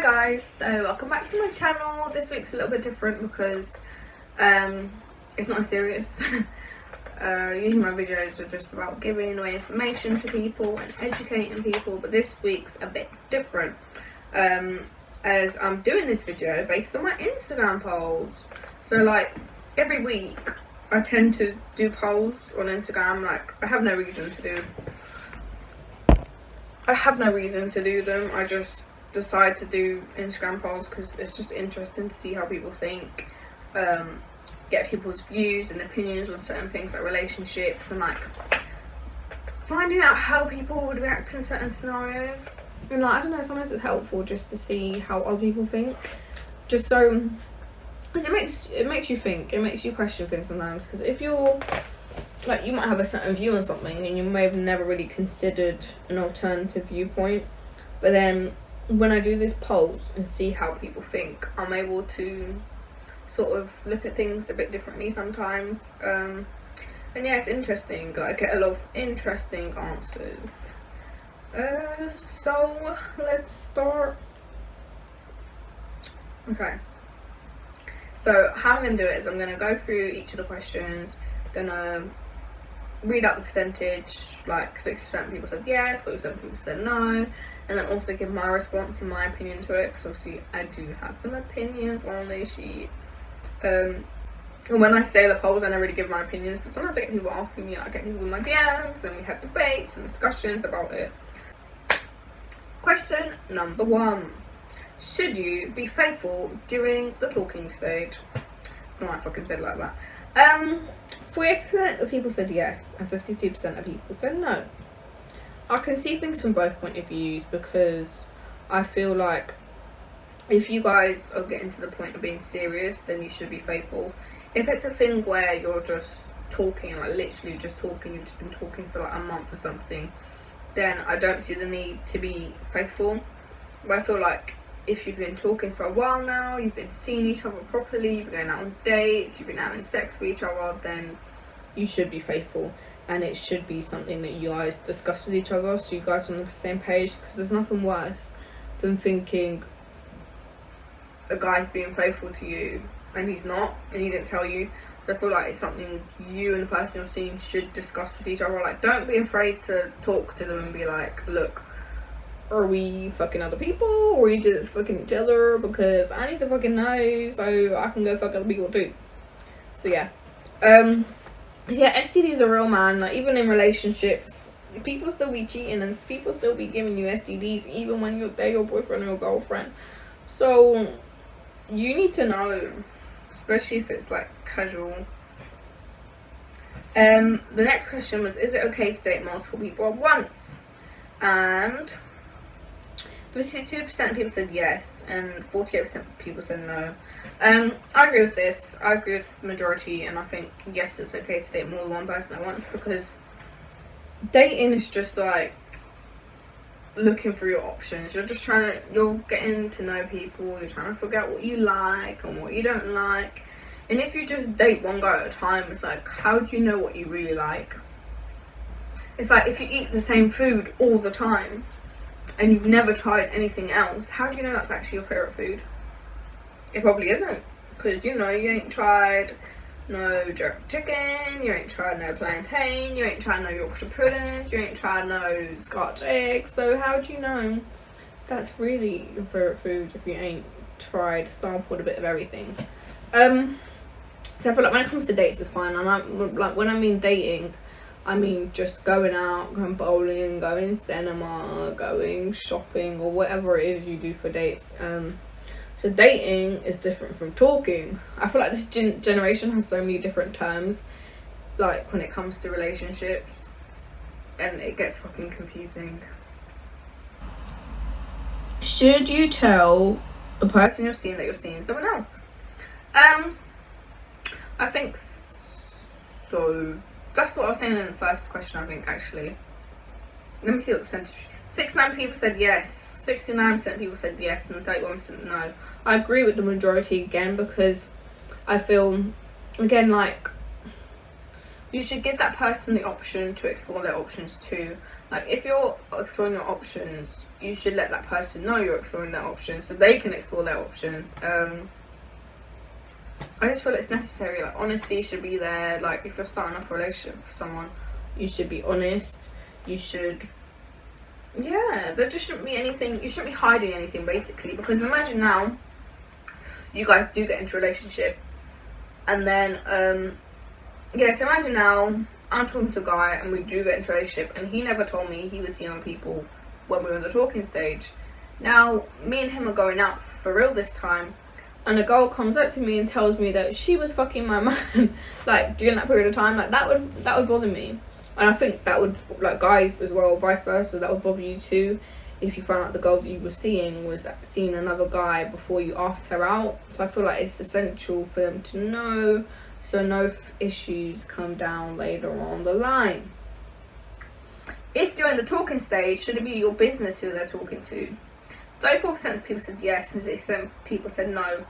guys, so welcome back to my channel. This week's a little bit different because it's not as serious. Usually my videos are just about giving away information to people and educating people, but this week's a bit different as I'm doing this video based on my Instagram polls. So like every week I tend to do polls on Instagram. Like I have no reason to do them. I just decide to do Instagram polls because it's just interesting to see how people think, get people's views and opinions on certain things like relationships, and like finding out how people would react in certain scenarios. And like I don't know, sometimes it's helpful just to see how other people think, just so because it makes you think, it makes you question things sometimes. Because if you're like, you might have a certain view on something and you may have never really considered an alternative viewpoint, but then when I do these polls and see how people think, I'm able to sort of look at things a bit differently sometimes. And yeah, it's interesting. I get a lot of interesting answers. So let's start. Okay. So how I'm going to do it is I'm going to go through each of the questions, gonna read out the percentage, like 60% of people said yes, 40% of people said no, and then also give my response and my opinion to it, because obviously I do have some opinions on this sheet. And when I say the polls, I never really give my opinions, but sometimes I get people asking me, like I get people in my DMs, and we have debates and discussions about it. Question number 1. Should you be faithful during the talking stage? I don't know why I fucking said it like that. 48% of people said yes and 52% of people said no. I can see things from both point of views, because I feel like if you guys are getting to the point of being serious, then you should be faithful. If it's a thing where you're just talking, like literally just talking, you've just been talking for like a month or something, then I don't see the need to be faithful. But I feel like if you've been talking for a while now, you've been seeing each other properly, you've been going out on dates, you've been having sex with each other, then you should be faithful. And it should be something that you guys discuss with each other, so you guys are on the same page. Because there's nothing worse than thinking a guy's being faithful to you and he's not, and he didn't tell you. So I feel like it's something you and the person you're seeing should discuss with each other. Like, don't be afraid to talk to them and be like, look, are we fucking other people, or are we just fucking each other? Because I need to fucking know so I can go fuck other people too. So yeah. Yeah, STDs are real, man. Like, even in relationships, people still be cheating and people still be giving you STDs even when they're your boyfriend or your girlfriend. So you need to know, especially if it's like casual. The next question was, is it okay to date multiple people at once? And 52% of people said yes and 48% of people said no. I agree with this. I agree with the majority, and I think yes, it's okay to date more than one person at once, because dating is just like looking for your options. You're getting to know people, you're trying to figure out what you like and what you don't like. And if you just date one guy at a time, it's like, how do you know what you really like? It's like if you eat the same food all the time and you've never tried anything else, how do you know that's actually your favourite food? It probably isn't, because you ain't tried no jerk chicken, you ain't tried no plantain, you ain't tried no Yorkshire puddings, you ain't tried no Scotch eggs. So how do you know that's really your favourite food if you ain't sampled a bit of everything? So I feel like when it comes to dates, it's fine. Like when I mean dating, I mean just going out, going bowling, going cinema, going shopping, or whatever it is you do for dates. So dating is different from talking. I feel like this generation has so many different terms, like when it comes to relationships, and it gets fucking confusing. Should you tell the person you're seeing that you're seeing someone else? I think so. That's what I was saying in the first question, I think, actually. Let me see what the percentage. 69% people said yes, 69% people said yes, and 31% no. I agree with the majority again, because I feel, again, like, you should give that person the option to explore their options too. Like, if you're exploring your options, you should let that person know you're exploring their options so they can explore their options. I just feel it's necessary. Like, honesty should be there. Like, if you're starting up a relationship with someone, you should be honest. You should, yeah, there just shouldn't be anything, you shouldn't be hiding anything, basically. Because imagine now, you guys do get into a relationship, and then, yeah, so imagine now, I'm talking to a guy, and we do get into a relationship, and he never told me he was seeing other people when we were in the talking stage. Now, me and him are going out for real this time, and a girl comes up to me and tells me that she was fucking my man, like, during that period of time. Like, that would bother me. And I think that would, like, guys as well, vice versa, that would bother you too, if you found out the girl that you were seeing was seeing another guy before you asked her out. So I feel like it's essential for them to know, so no issues come down later on the line. If during the talking stage, should it be your business who they're talking to? 34% of people said yes, and 6% of people said no.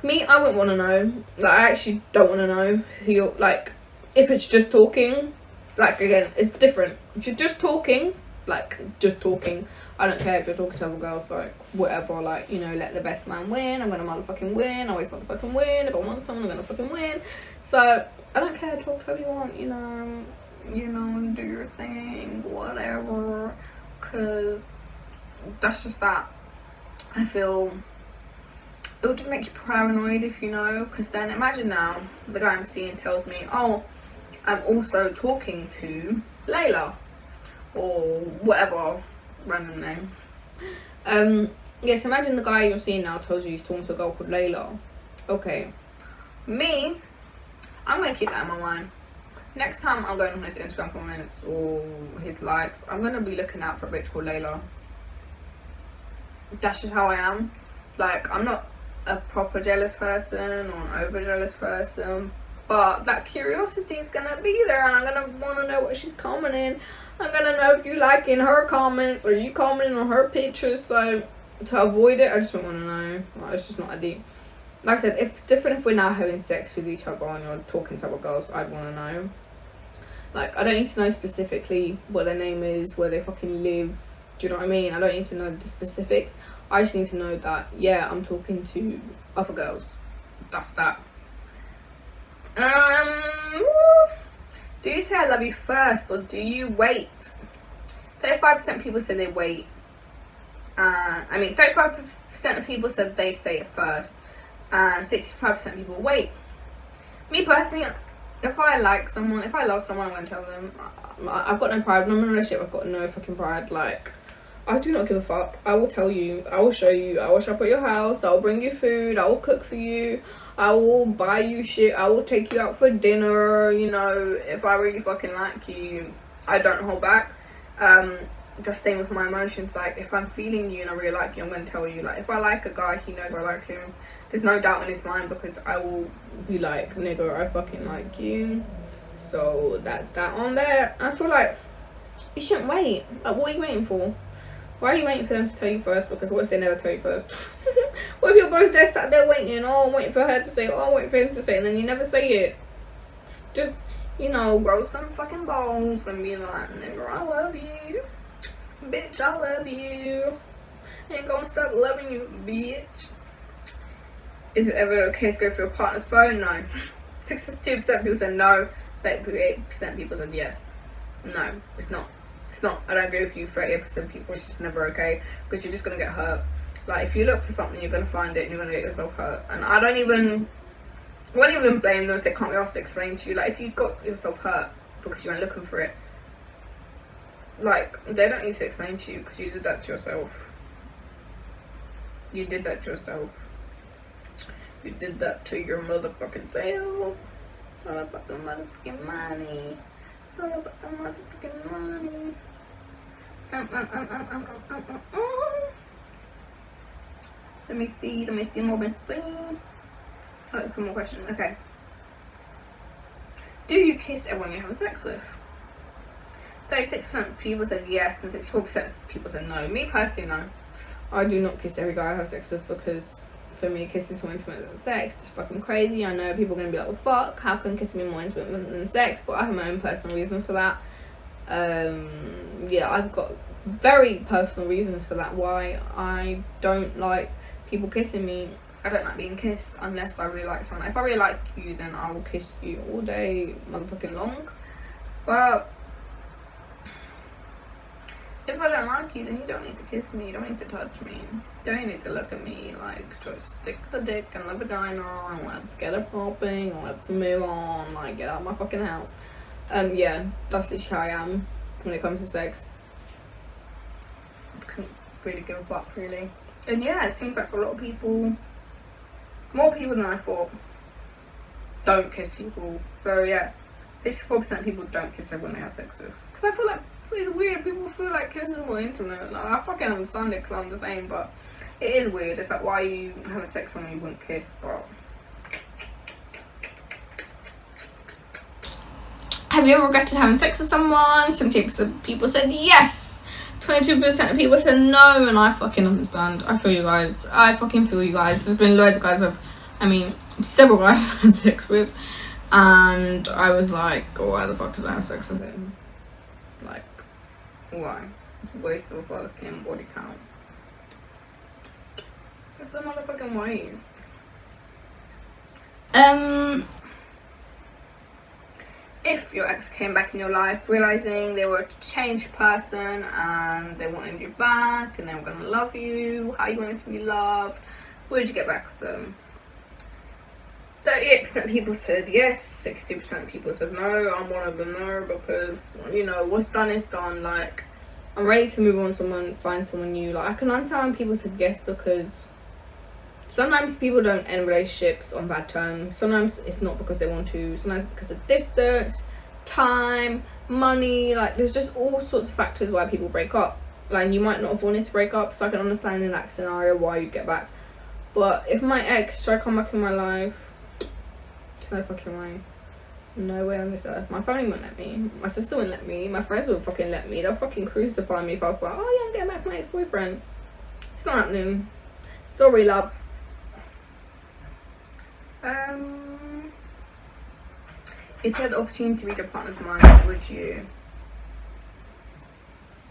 Me, I wouldn't want to know. Like, I actually don't want to know who you're, like, if it's just talking, like, again, it's different. If you're just talking, like, just talking, I don't care if you're talking to other girls, like, whatever, like, you know, let the best man win. I'm gonna motherfucking win. I always motherfucking win. If I want someone, I'm gonna fucking win. So, I don't care, talk to whoever you want, you know, do your thing, whatever, because that's just that. I feel it would just make you paranoid if you know, because then imagine now the guy I'm seeing tells me, oh, I'm also talking to Layla or whatever random name. Yes, imagine the guy you're seeing now tells you he's talking to a girl called Layla. Okay, me, I'm gonna keep that in my mind. Next time I'm going on his Instagram comments or his likes, I'm gonna be looking out for a bitch called Layla. That's just how I am. Like, I'm not a proper jealous person or an over jealous person, but that curiosity is gonna be there, and I'm gonna want to know what she's commenting. I'm gonna know if you liking her comments or you commenting on her pictures. So to avoid it, I just don't want to know. Like, it's just not a deep. Like I said, if it's different if we're now having sex with each other and you're talking to other girls, I'd want to know. Like, I don't need to know specifically what their name is, where they fucking live. Do you know what I mean? I don't need to know the specifics. I just need to know that, yeah, I'm talking to other girls. That's that. Do you say I love you first or do you wait? 35% of people said they wait. 35% of people said they say it first. And 65% of people wait. Me personally, if I like someone, if I love someone, I'm going to tell them. I've got no pride. When I'm in a relationship, I've got no fucking pride. Like, I do not give a fuck. I will tell you. I will show you. I will shop at your house. I will bring you food. I will cook for you. I will buy you shit. I will take you out for dinner. You know, if I really fucking like you, I don't hold back. The same with my emotions. Like, if I'm feeling you and I really like you, I'm going to tell you. Like, if I like a guy, he knows I like him. There's no doubt in his mind, because I will be like, nigga, I fucking like you. So that's that on there. I feel like you shouldn't wait. Like, what are you waiting for? Why are you waiting for them to tell you first? Because what if they never tell you first? What if you're both there sat there waiting? Oh, I'm waiting for her to say, oh, I'm waiting for him to say, and then you never say it. Just, you know, grow some fucking balls and be like, nigga, I love you. Bitch, I love you. Ain't gonna stop loving you, bitch. Is it ever okay to go for your partner's phone? No. 62% of people said no. 38% of people said yes. No, it's not. It's not. I don't agree with you. 38% of people, it's just never okay, because you're just gonna get hurt. Like, if you look for something, you're gonna find it and you're gonna get yourself hurt. And I won't even blame them if they can't be asked to explain to you. Like, if you got yourself hurt because you went looking for it, like, they don't need to explain to you, because you did that to yourself. You did that to yourself. You did that to your motherfucking self. It's all about the motherfucking money. It's all about the motherfucking money. Let me see more. I'll look for more questions. Okay. Do you kiss everyone you have sex with? 36% of people said yes, and 64% of people said no. Me personally, no. I do not kiss every guy I have sex with, because for me, kissing so intimate than sex is fucking crazy. I know people are gonna be like, well, fuck, how can kissing be more intimate than sex? But I have my own personal reasons for that. Yeah, I've got very personal reasons for that, why I don't like people kissing me. I don't like being kissed unless I really like someone. If I really like you, then I will kiss you all day motherfucking long. But if I don't like you, then you don't need to kiss me, you don't need to touch me, you don't need to look at me. Like, just stick the dick in the vagina and let's get it popping, let's move on, like, get out of my fucking house. Yeah, that's literally how I am when it comes to sex. I couldn't really give a fuck, really. And yeah, it seems like a lot of people, more people than I thought, don't kiss people. So yeah, 64% of people don't kiss everyone they have sex with. Because I feel like it's weird, people feel like kissing is more intimate. Like, I fucking understand it because I'm the same, but it is weird. It's like, why you have a sex someone you wouldn't kiss, but... Have you ever regretted having sex with someone? 70% of people said yes. 22% of people said no, and I fucking understand. I feel you guys. I fucking feel you guys. There's been loads of guys several guys I've had sex with, and I was like, oh, why the fuck did I have sex with him? Like, why? Waste of fucking body count. It's a motherfucking waste. If your ex came back in your life realizing they were a changed person and they wanted you back and they were gonna love you, how you wanted to be loved, would you get back with them? 38% of people said yes, 60% of people said no. I'm one of them, no, because, you know, what's done is done. Like, I'm ready to move on, find someone new. Like, I can understand when people said yes, because sometimes people don't end relationships on bad terms. Sometimes it's not because they want to. Sometimes it's because of distance, time, money. Like, there's just all sorts of factors why people break up. Like, you might not have wanted to break up, so I can understand in that scenario why you'd get back. But if my ex tried to come back in my life, no fucking way. No way on this earth. My family wouldn't let me. My sister wouldn't let me. My friends wouldn't fucking let me. They'll fucking crucify me if I was like, oh yeah, I'm getting back with my ex-boyfriend. It's not happening. Sorry, love. If you had the opportunity to read your partner's mind, would you?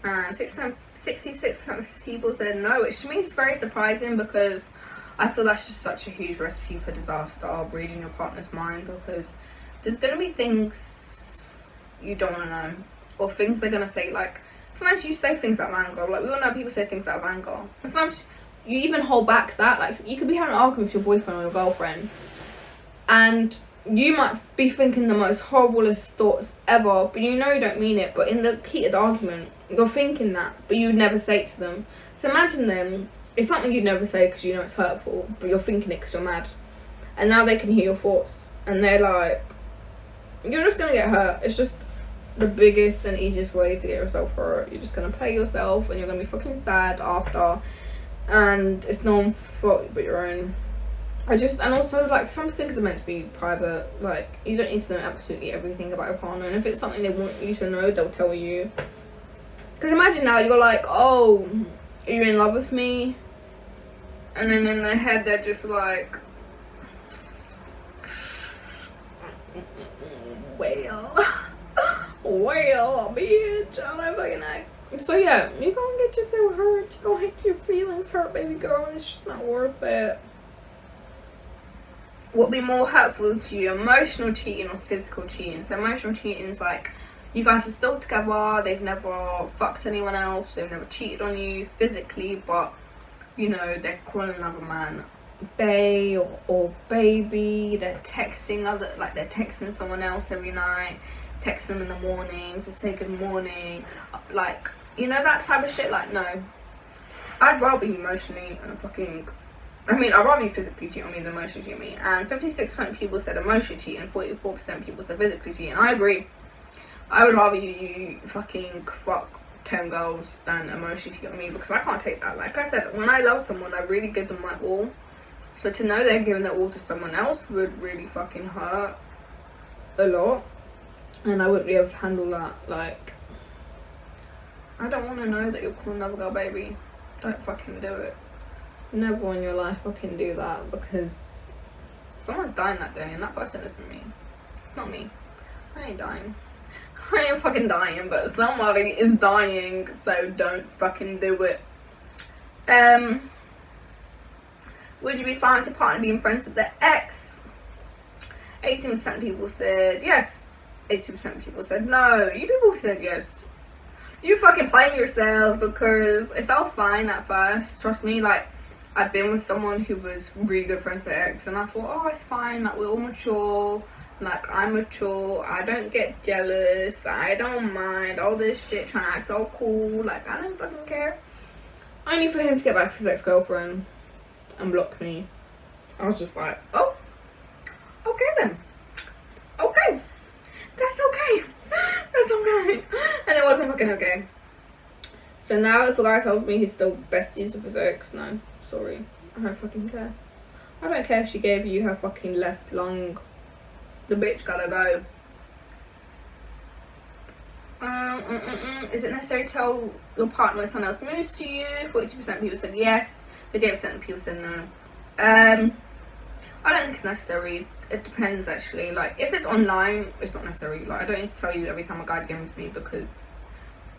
And 66% of people said no, which to me is very surprising, because I feel that's just such a huge recipe for disaster, reading your partner's mind, because there's going to be things you don't want to know, or things they're going to say. Like, sometimes you say things out of anger. Like, we all know people say things out of anger. And sometimes you even hold back that. Like, you could be having an argument with your boyfriend or your girlfriend, and you might be thinking the most horriblest thoughts ever, but you know you don't mean it, but in the heated argument, you're thinking that, but you would never say it to them. So imagine them. It's something you'd never say because you know it's hurtful, but you're thinking it because you're mad. And now they can hear your thoughts, and they're like, you're just going to get hurt. It's just the biggest and easiest way to get yourself hurt. You're just going to play yourself, and you're going to be fucking sad after. And it's no one's fault but your own. And also, like, some things are meant to be private. Like, you don't need to know absolutely everything about your partner. And if it's something they want you to know, they'll tell you. Because imagine now, you're like, oh, are you in love with me? And then in their head, they're just like, well, bitch, I don't fucking know. So yeah, you're gonna get yourself hurt. You're gonna get your feelings hurt, baby girl, and it's just not worth it. What would be more hurtful to you, emotional cheating or physical cheating? So emotional cheating is like, you guys are still together, they've never fucked anyone else, they've never cheated on you physically, but you know, they're calling another man bae or baby, they're texting they're texting someone else every night, texting them in the morning to say good morning, like, you know, that type of shit. Like, no, I'd rather you emotionally I'd rather you physically cheat on me than emotionally cheat on me. And 56% of people said emotionally cheat, and 44% of people said physically cheat, and I agree. I would rather you fucking fuck 10 girls than emotionally cheat on me, because I can't take that. Like I said, when I love someone, I really give them my all. So to know they're giving their all to someone else would really fucking hurt a lot, and I wouldn't be able to handle that. Like, I don't want to know that you're calling another girl baby. Don't fucking do it. Never in your life fucking do that, because someone's dying that day and that person isn't me. It's not me. I ain't dying. I ain't fucking dying, but somebody is dying, so don't fucking do it. Would you be fine with your partner being friends with their ex? 18% of people said yes. 80% of people said no. You people said yes. You fucking playing yourselves, because it's all fine at first. Trust me, like, I've been with someone who was really good friends with their ex, and I thought, oh, it's fine, like, we're all mature. Like, I'm mature, I don't get jealous, I don't mind all this shit, trying to act all cool, like, I don't fucking care. Only for him to get back with his ex-girlfriend and block me. I was just like, oh, okay then. Okay. That's okay. That's okay. And it wasn't fucking okay. So now if a guy tells me he's still besties with his ex, no, sorry. I don't fucking care. I don't care if she gave you her fucking left lung. The bitch gotta go. Is it necessary to tell your partner when someone else moves to you? 42% of people said yes. 58% of people said no. I don't think it's necessary. It depends, actually. Like, if it's online, it's not necessary. Like, I don't need to tell you every time a guy DMs me, because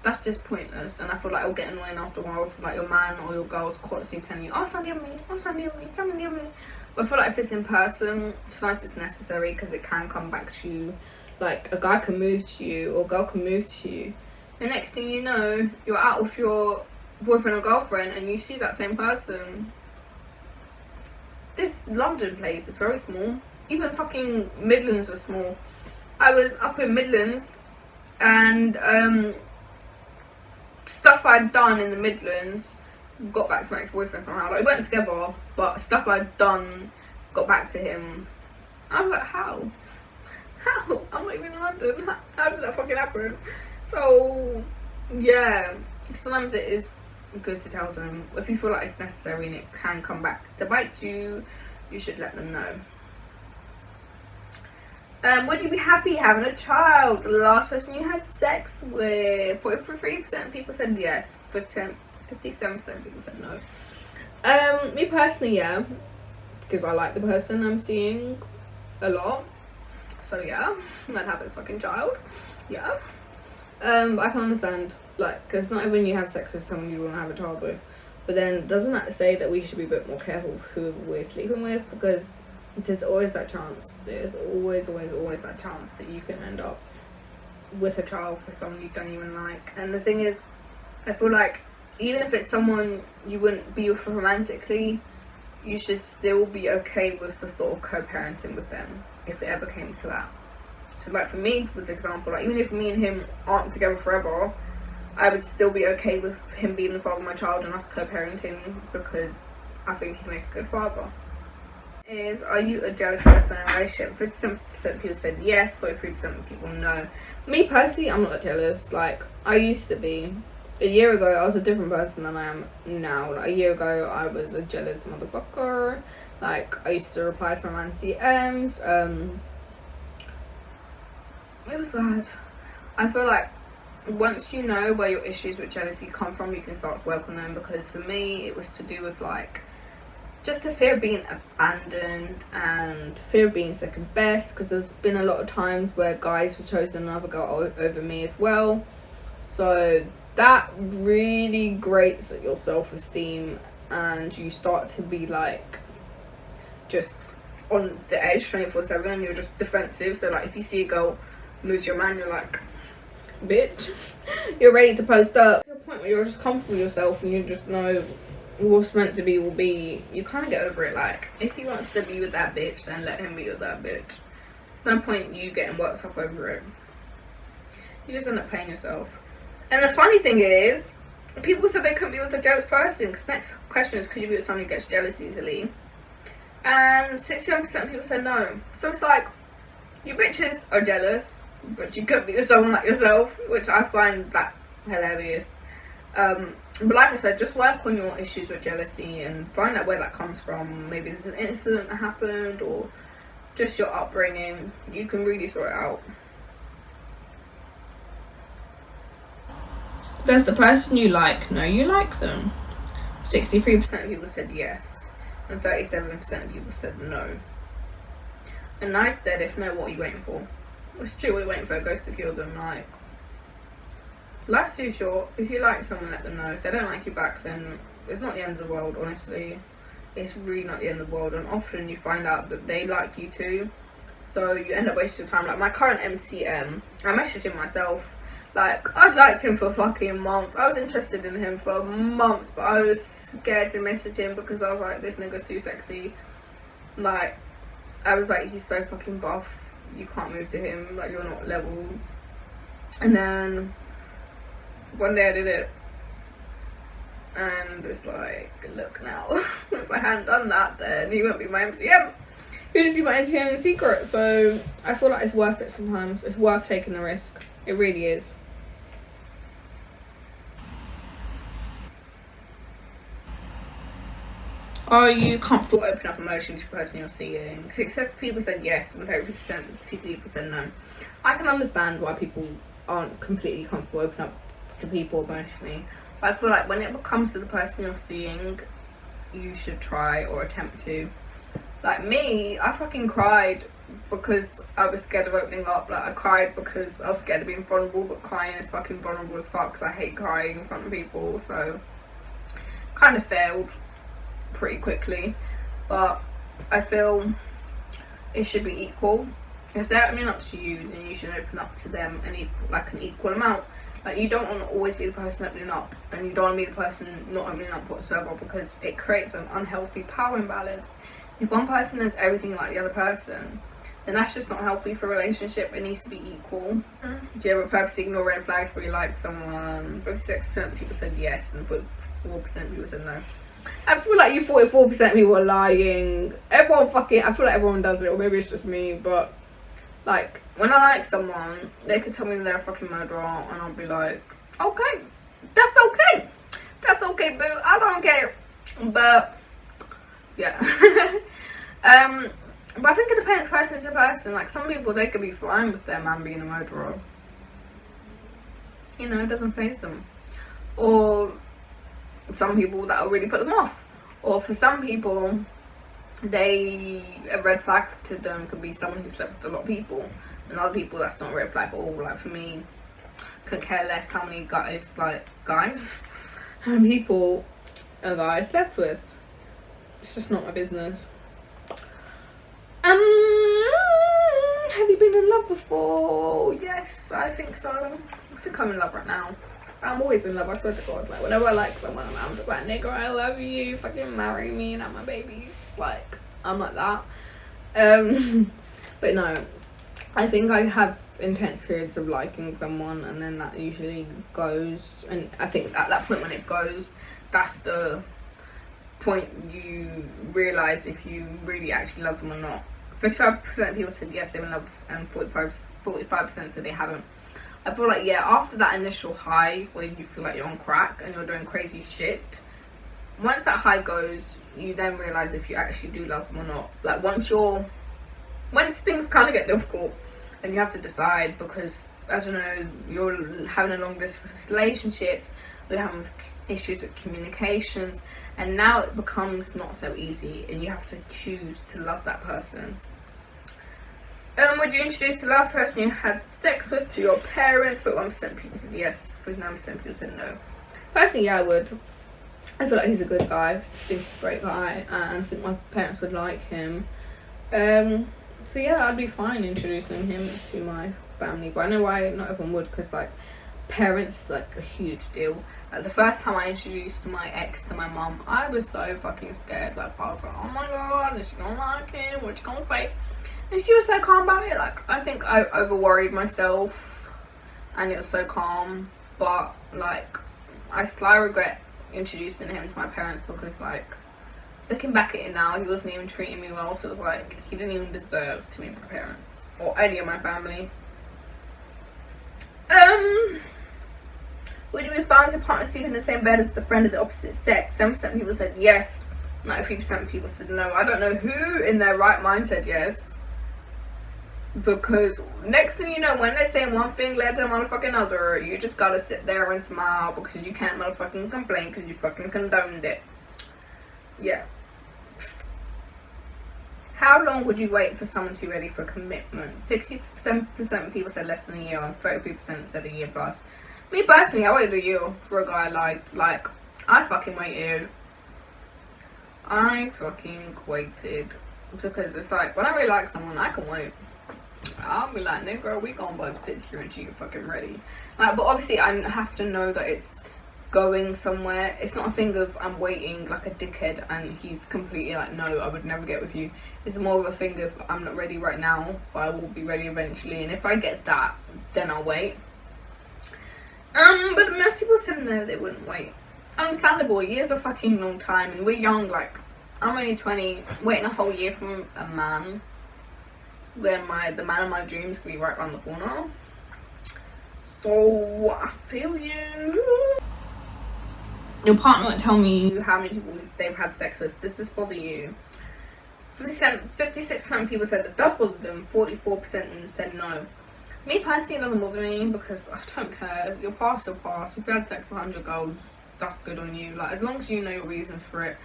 that's just pointless. And I feel like it'll get annoying after a while if, like, your man or your girl's constantly telling you, oh, somebody DM me, oh, somebody DM me, somebody DM me. But I feel like if it's in person, sometimes it's necessary, because it can come back to you. Like, a guy can move to you, or a girl can move to you. The next thing you know, you're out with your boyfriend or girlfriend, and you see that same person. This London place is very small. Even fucking Midlands are small. I was up in Midlands, and stuff I'd done in the Midlands got back to my ex-boyfriend somehow. Like, we weren't together, but stuff I'd done got back to him. I was like, how? How? I'm not even in London. How did that fucking happen? So, yeah, sometimes it is good to tell them. If you feel like it's necessary and it can come back to bite you, you should let them know. Would you be happy having a child? The last person you had sex with, 43% of people said yes, 57% of people said no. Me personally, yeah, because I like the person I'm seeing a lot. So yeah, I'd have this fucking child. Yeah. I can understand, like, because not when you have sex with someone you want to have a child with, but then doesn't that say that we should be a bit more careful who we're sleeping with? Because there's always that chance. There's always that chance that you can end up with a child for someone you don't even like. And the thing is, I feel like even if it's someone you wouldn't be with romantically, you should still be okay with the thought of co-parenting with them if it ever came to that. So, like, for me, for example, like, even if me and him aren't together forever, I would still be okay with him being the father of my child and us co-parenting, because I think he'd make a good father. Are you a jealous person in a relationship? 57% of people said yes, 43% of people no. Me personally, I'm not that jealous. Like, I used to be. A year ago, I was a different person than I am now. Like, a year ago, I was a jealous motherfucker. Like, I used to reply to my man's DMs. It was bad. I feel like once you know where your issues with jealousy come from, you can start to work on them. Because for me, it was to do with, like, just the fear of being abandoned and fear of being second best, because there's been a lot of times where guys have chosen another girl over me as well. So that really grates at your self-esteem, and you start to be like just on the edge 24/7, and you're just defensive. So like if you see a girl move your man, you're like, bitch, you're ready to post up to a point where you're just comfortable with yourself and you just know what's meant to be will be. You kind of get over it. Like, if he wants to be with that bitch, then let him be with that bitch. There's no point you getting worked up over it. You just end up paying yourself. And the funny thing is, people said they couldn't be with a jealous person, because the next question is, could you be with someone who gets jealous easily? And 61% of people said no. So it's like, you bitches are jealous, but you could be with someone like yourself, which I find that hilarious. But like I said, just work on your issues with jealousy and find out where that comes from. Maybe there's an incident that happened, or just your upbringing. You can really sort it out. Does the person you like know you like them? 63% of people said yes, and 37% of people said no. And I said, if no, what are you waiting for? It's true, we're waiting for a ghost to kill them. Like, life's too short. If you like someone, let them know. If they don't like you back, then it's not the end of the world, honestly. It's really not the end of the world. And often you find out that they like you too, so you end up wasting your time. Like my current MCM, I messaged him myself. Like, I'd liked him for fucking months. I was interested in him for months, but I was scared to message him because I was like, this nigga's too sexy. Like, I was like, he's so fucking buff. You can't move to him. Like, you're not levels. And then one day I did it. And it's like, look now. If I hadn't done that, then he wouldn't be my MCM. He would just be my MCM in secret. So I feel like it's worth it sometimes. It's worth taking the risk. It really is. Are you comfortable opening up emotions to the person you're seeing? 6 people said yes and 30% people said no. I can understand why people aren't completely comfortable opening up to people emotionally. But I feel like when it comes to the person you're seeing, you should try or attempt to. Like me, I fucking cried because I was scared of opening up. Like I cried because I was scared of being vulnerable, but crying is fucking vulnerable as fuck because I hate crying in front of people. So kind of failed pretty quickly, but I feel it should be equal. If they're opening up to you, then you should open up to them an equal amount. Like you don't want to always be the person opening up, and you don't want to be the person not opening up whatsoever, because it creates an unhealthy power imbalance. If one person knows everything like the other person, then that's just not healthy for a relationship. It needs to be equal. Do you ever purposely ignore red flags before you like someone? 56% of people said yes, and 4% of people said no. I feel like you 44% of people are lying. Everyone fucking, I feel like everyone does it, or maybe it's just me, but like when I like someone, they could tell me they're a fucking murderer, and I'll be like, okay, that's okay, boo, I don't care. But yeah. But I think it depends person to person. Like some people, they could be fine with their man being a murderer, you know, it doesn't faze them. Or some people that will really put them off. Or for some people, a red flag to them could be someone who slept with a lot of people, and other people that's not a red flag at all. Like for me, couldn't care less how many people a guy slept with. It's just not my business. Have you been in love before? Yes, I think so. I think I'm in love right now. I'm always in love, I swear to God. Like whenever I like someone, I'm just like, nigga, I love you, fucking marry me and have my babies. Like I'm like that. But no, I think I have intense periods of liking someone, and then that usually goes, and I think at that point when it goes, that's the point you realise if you really actually love them or not. 55% of people said yes, they were in love, and 45% said they haven't. I feel like, yeah, after that initial high where you feel like you're on crack and you're doing crazy shit, once that high goes, you then realise if you actually do love them or not. Like once things kind of get difficult and you have to decide, because I don't know, you're having a long distance relationship, you're having issues with communications, and now it becomes not so easy and you have to choose to love that person. Would you introduce the last person you had sex with to your parents? 41% of people said yes, 49% of people said no. Personally, yeah, I would. I feel like he's a good guy. I think he's a great guy, and I think my parents would like him. So yeah, I'd be fine introducing him to my family, but I know why not everyone would, because like parents is like a huge deal. Like the first time I introduced my ex to my mum, I was so fucking scared. Like I was like, oh my god, is she gonna like him? What she gonna say? And she was so calm about it. Like I think I over worried myself, and it was so calm. But like I slightly regret introducing him to my parents, because like looking back at it now, he wasn't even treating me well. So it was like he didn't even deserve to meet my parents or any of my family. Would you be fine with your partner sleeping in the same bed as the friend of the opposite sex? 7% of people said yes, 93% of people said no. I don't know who in their right mind said yes, because next thing you know, when they're saying one thing led to motherfucking other, you just gotta sit there and smile because you can't motherfucking complain because you fucking condoned it. Yeah. How long would you wait for someone to be ready for a commitment? 67% of people said less than a year, and 33% said a year plus. Me personally, I waited a year for a guy I liked. Like, I fucking waited. Because it's like, when I really like someone, I can wait. I'll be like, nigga, we gonna both sit here until you're fucking ready. Like, but obviously I have to know that it's going somewhere. It's not a thing of I'm waiting like a dickhead and he's completely like, no, I would never get with you. It's more of a thing of I'm not ready right now, but I will be ready eventually, and if I get that, then I'll wait. But most people said no, they wouldn't wait. Understandable, a year's a fucking long time, and we're young. Like, I'm only 20, waiting a whole year from a man when the man of my dreams can be right around the corner. So I feel you. Your partner won't tell me how many people they've had sex with. Does this bother you? 56% of people said it does bother them. 44% said no. Me personally, it doesn't bother me because I don't care. Your past, your past. If you had sex with 100 girls, that's good on you. Like, as long as you know your reasons for it,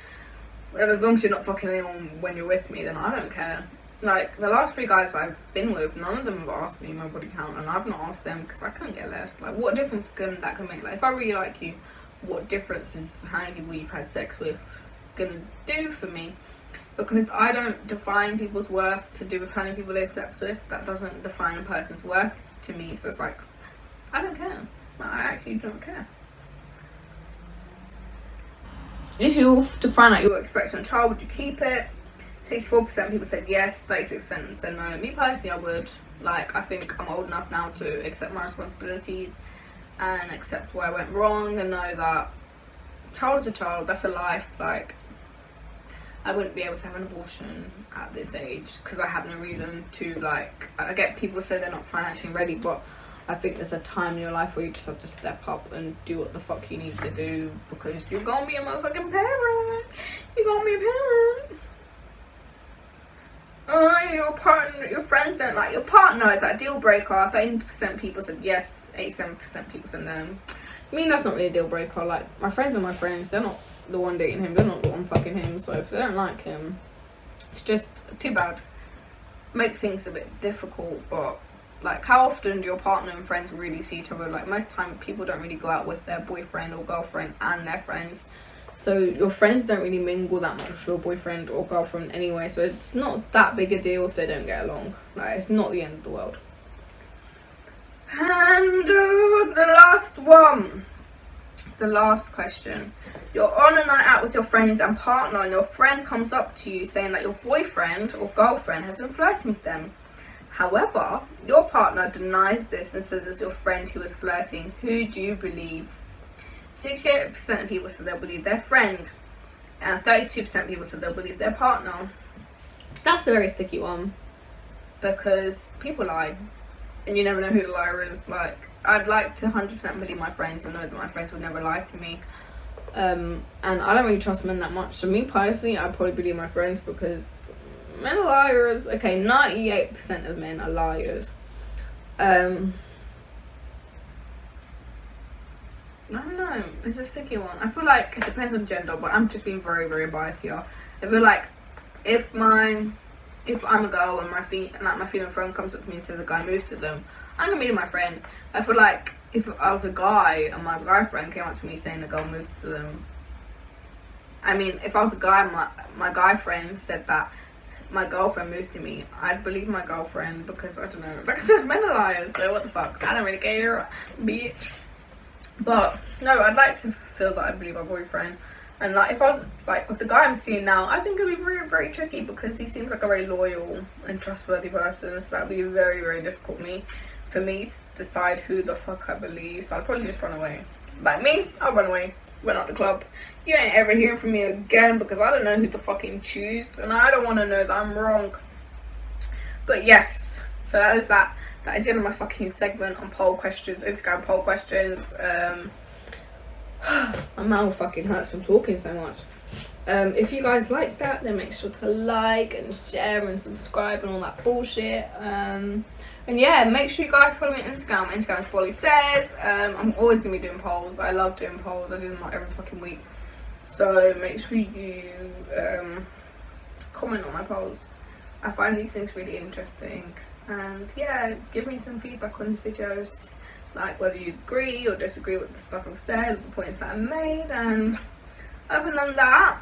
and as long as you're not fucking anyone when you're with me, then I don't care. Like, the last 3 guys I've been with, none of them have asked me my body count, and I've not asked them because I couldn't get less. Like, what difference can that make? Like, if I really like you, what difference is how many people you've had sex with gonna do for me? Because I don't define people's worth to do with how many people they've slept with. That doesn't define a person's worth to me. So it's like, I don't care. Like, I actually don't care. If you were to find out you were expecting a child, would you keep it? 64% of people said yes, 36% said no. Me personally, I would. Like, I think I'm old enough now to accept my responsibilities and accept where I went wrong and know that child's a child, that's a life. Like, I wouldn't be able to have an abortion at this age because I have no reason to. Like, I get people say they're not financially ready, but I think there's a time in your life where you just have to step up and do what the fuck you need to do because you're gonna be a motherfucking parent. You're gonna be a parent. Your partner, your friends don't like your partner. Is that a deal breaker? 30% people said yes, 87% people said no. I mean, that's not really a deal breaker. Like, my friends are my friends. They're not the one dating him. They're not the one fucking him. So if they don't like him, it's just too bad. Make things a bit difficult, but like, how often do your partner and friends really see each other? Like, most time people don't really go out with their boyfriend or girlfriend and their friends. So your friends don't really mingle that much with your boyfriend or girlfriend anyway. So it's not that big a deal if they don't get along. Like, it's not the end of the world. And the last one. The last question. You're on a night out with your friends and partner, and your friend comes up to you saying that your boyfriend or girlfriend has been flirting with them. However, your partner denies this and says it's your friend who was flirting. Who do you believe? 68% of people said they'll believe their friend, and 32% of people said they'll believe their partner. That's a very sticky one because people lie, and you never know who the liar is. Like, I'd like to 100% believe my friends and know that my friends would never lie to me. And I don't really trust men that much. So me personally, I'd probably believe my friends because men are liars. Okay, 98% of men are liars. I don't know, it's a sticky one. I feel like it depends on gender, but I'm just being very, very biased here. I feel like if I'm a girl and my female friend comes up to me and says a guy moved to them, I'm gonna meet my friend. I feel like if I was a guy and my guy friend came up to me saying a girl moved to them, I mean, if I was a guy and my guy friend said that my girlfriend moved to me, I'd believe my girlfriend because, I don't know, like I said, men are liars, so what the fuck, I don't really care, bitch. But no, I'd like to feel that I believe my boyfriend. And like, if I was like with the guy I'm seeing now, I think it'd be very, very tricky because he seems like a very loyal and trustworthy person. So that'd be very, very difficult for me to decide who the fuck I believe. So I'd probably just run away. Like me, I'll run away. Went out the club. You ain't ever hearing from me again because I don't know who to fucking choose, and I don't want to know that I'm wrong. But yes, so that is that. That is the end of my fucking segment on poll questions, Instagram poll questions. My mouth fucking hurts from talking so much. If you guys like that, then make sure to like and share and subscribe and all that bullshit. And yeah, make sure you guys follow me on Instagram. My Instagram is Polly Says. I'm always gonna be doing polls. I love doing polls. I do them like every fucking week. So make sure you comment on my posts. I find these things really interesting, and yeah, give me some feedback on these videos, like whether you agree or disagree with the stuff I've said, the points that I made. And other than that,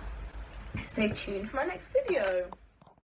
stay tuned for my next video.